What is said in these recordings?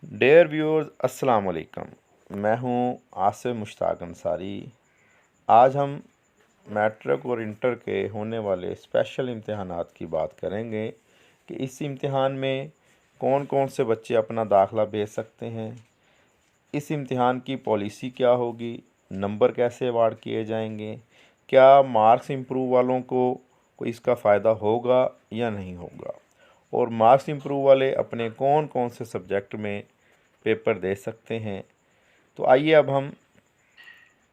Dare viewers अस्सलाम वालेकुम। मैं हूं आसिफ मुश्ताक अंसारी। आज हम मैट्रिक और इंटर के होने वाले स्पेशल इम्तहानात की बात करेंगे कि इस इम्तिहान में कौन कौन से बच्चे अपना दाखिला भेज सकते हैं, इस इम्तिहान की पॉलिसी क्या होगी, नंबर कैसे अवार्ड किए जाएंगे, क्या मार्क्स इम्प्रूव वालों को इसका फ़ायदा होगा या नहीं होगा, और मार्क्स इम्प्रूव वाले अपने कौन कौन से सब्जेक्ट में पेपर दे सकते हैं। तो आइए अब हम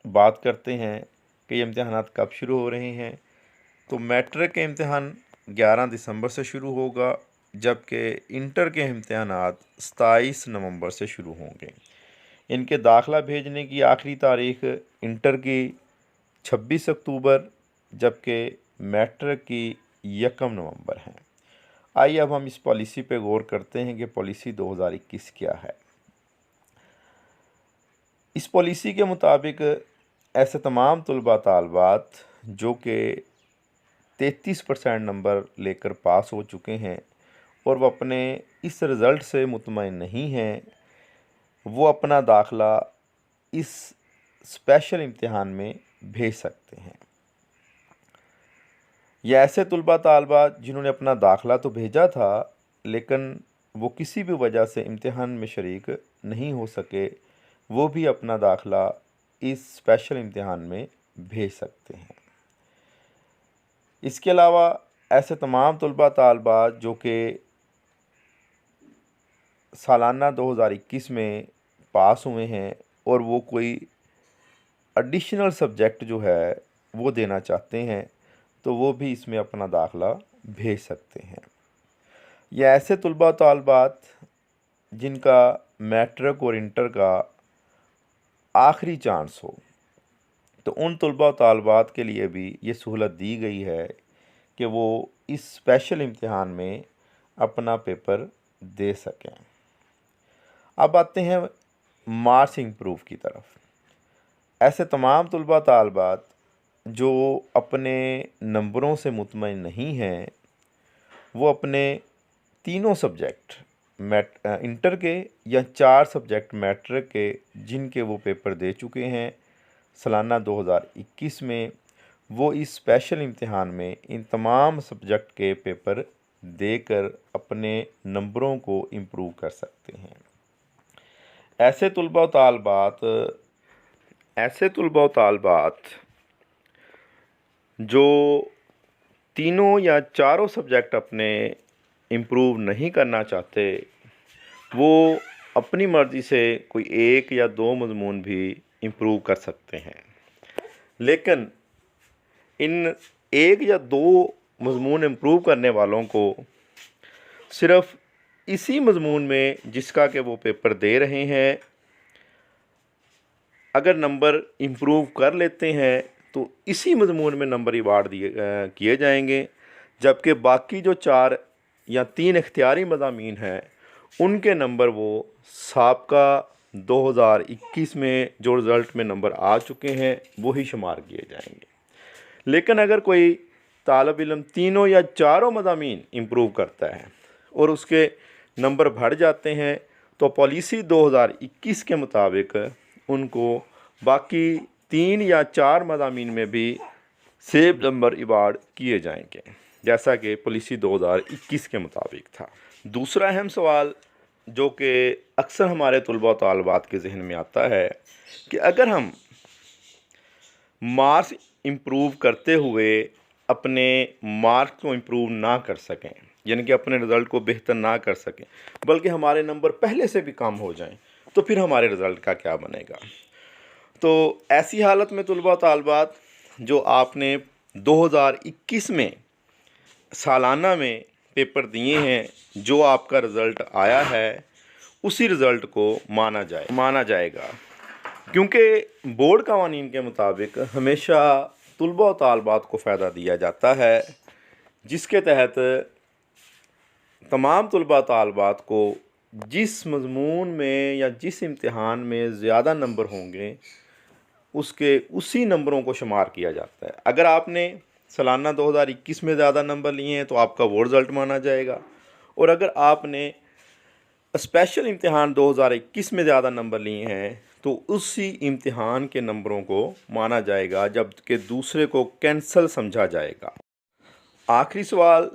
बात करते हैं कि ये इम्तहानात कब शुरू हो रहे हैं। तो मैट्रिक के इम्तहान 11 दिसंबर से शुरू होगा, जबकि इंटर के इम्तहानात 27 नवंबर से शुरू होंगे। इनके दाखिला भेजने की आखिरी तारीख़ इंटर की 26 अक्टूबर, जबकि मैट्रिक की 1 नवंबर है। आइए अब हम इस पॉलिसी पे गौर करते हैं कि पॉलिसी 2021 क्या है। इस पॉलिसी के मुताबिक ऐसे तमाम तलबा तालबात जो कि 33% नंबर लेकर पास हो चुके हैं और वो अपने इस रिज़ल्ट से मुतमईन नहीं हैं, वो अपना दाखिला इस स्पेशल इम्तिहान में भेज सकते हैं। या ऐसे तलबा तालबात जिन्होंने अपना दाखिला तो भेजा था लेकिन वो किसी भी वजह से इम्तिहान में शरीक नहीं हो सके, वो भी अपना दाखिला इस स्पेशल इम्तिहान में भेज सकते हैं। इसके अलावा ऐसे तमाम तलबा तालबात जो कि सालाना 2021 में पास हुए हैं और वो कोई एडिशनल सब्जेक्ट जो है वो देना चाहते हैं, तो वो भी इसमें अपना दाखिला भेज सकते हैं। या ऐसे तलबा तालबात जिनका मैट्रिक और इंटर का आखिरी चांस हो, तो उन तलबा तालबात के लिए भी ये सहूलत दी गई है कि वो इस स्पेशल इम्तिहान में अपना पेपर दे सकें। अब आते हैं मार्क्स इम्प्रूव की तरफ। ऐसे तमाम तलबा तालबात जो अपने नंबरों से मुतमईन नहीं हैं, वो अपने तीनों सब्जेक्ट इंटर के या 4 सब्जेक्ट मैट्रिक के जिनके वो पेपर दे चुके हैं सालाना 2021 में, वो इस स्पेशल इम्तिहान में इन तमाम सब्जेक्ट के पेपर देकर अपने नंबरों को इम्प्रूव कर सकते हैं। ऐसे तलबा तालबात जो तीनों या चारों सब्जेक्ट अपने इम्प्रूव नहीं करना चाहते, वो अपनी मर्ज़ी से कोई 1 या 2 मज़मून भी इम्प्रूव कर सकते हैं। लेकिन इन 1 या 2 मज़मून इम्प्रूव करने वालों को सिर्फ़ इसी मज़मून में जिसका कि वो पेपर दे रहे हैं, अगर नंबर इम्प्रूव कर लेते हैं तो इसी मज़मून में नंबर अवार्ड किए जाएंगे, जबकि बाकी जो 4 या 3 इख्तियारी मज़ामीन हैं उनके नंबर वो साबका 2021 में जो रिज़ल्ट में नंबर आ चुके हैं वो ही शुमार किए जाएंगे। लेकिन अगर कोई तालब इल्म तीनों या चारों मज़ामीन इम्प्रूव करता है और उसके नंबर बढ़ जाते हैं, तो पॉलिसी 2021 के मुताबिक उनको बाकी 3 या 4 मज़ामीन में भी सेम नंबर अवार्ड किए जाएंगे, जैसा कि पॉलिसी 2021 के मुताबिक था। दूसरा अहम सवाल जो कि अक्सर हमारे तलबा तालबात के जहन में आता है कि अगर हम मार्क्स इम्प्रूव करते हुए अपने मार्क्स को इम्प्रूव ना कर सकें, यानी कि अपने रिज़ल्ट को बेहतर ना कर सकें, बल्कि हमारे नंबर पहले से भी कम हो जाएं, तो फिर हमारे रिज़ल्ट का क्या बनेगा। तो ऐसी हालत में तलबा तालबात जो आपने 2021 में सालाना में पेपर दिए हैं, जो आपका रिज़ल्ट आया है उसी रिज़ल्ट को माना जाएगा, क्योंकि बोर्ड कवानीन के मुताबिक हमेशा तलबा व तालबात को फ़ायदा दिया जाता है, जिसके तहत तमाम तलबा तालबात को जिस मज़मून में या जिस इम्तिहान में ज़्यादा नंबर होंगे उसके उसी नंबरों को शुमार किया जाता है। अगर आपने सालाना 2021 में ज़्यादा नंबर लिए हैं तो आपका वो रिज़ल्ट माना जाएगा, और अगर आपने स्पेशल इम्तिहान 2021 में ज़्यादा नंबर लिए हैं तो उसी इम्तिहान के नंबरों को माना जाएगा, जबकि दूसरे को कैंसल समझा जाएगा। आखिरी सवाल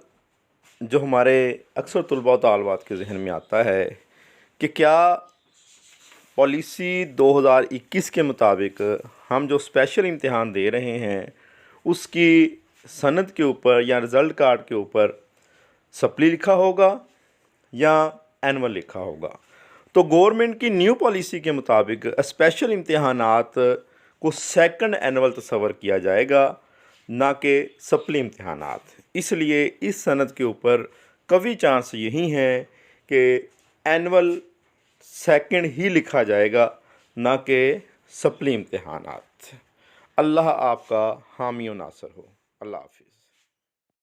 जो हमारे अक्सर तलबा व तालिबात के जहन में आता है कि क्या पॉलिसी 2021 के मुताबिक हम जो स्पेशल इम्तिहान दे रहे हैं उसकी सनद के ऊपर या रिज़ल्ट कार्ड के ऊपर सप्ली लिखा होगा या एनुअल लिखा होगा। तो गवर्नमेंट की न्यू पॉलिसी के मुताबिक स्पेशल इम्तिहानात को सेकंड एनुअल तस्वर किया जाएगा, ना कि सप्ली इम्तिहानात। इसलिए इस सनद के ऊपर कभी चांस यही है कि एनुअल सेकंड ही लिखा जाएगा, ना कि सप्ली इम्तिहानात। अल्लाह आपका हामी व नासर हो। अल्लाह हाफ़िज़।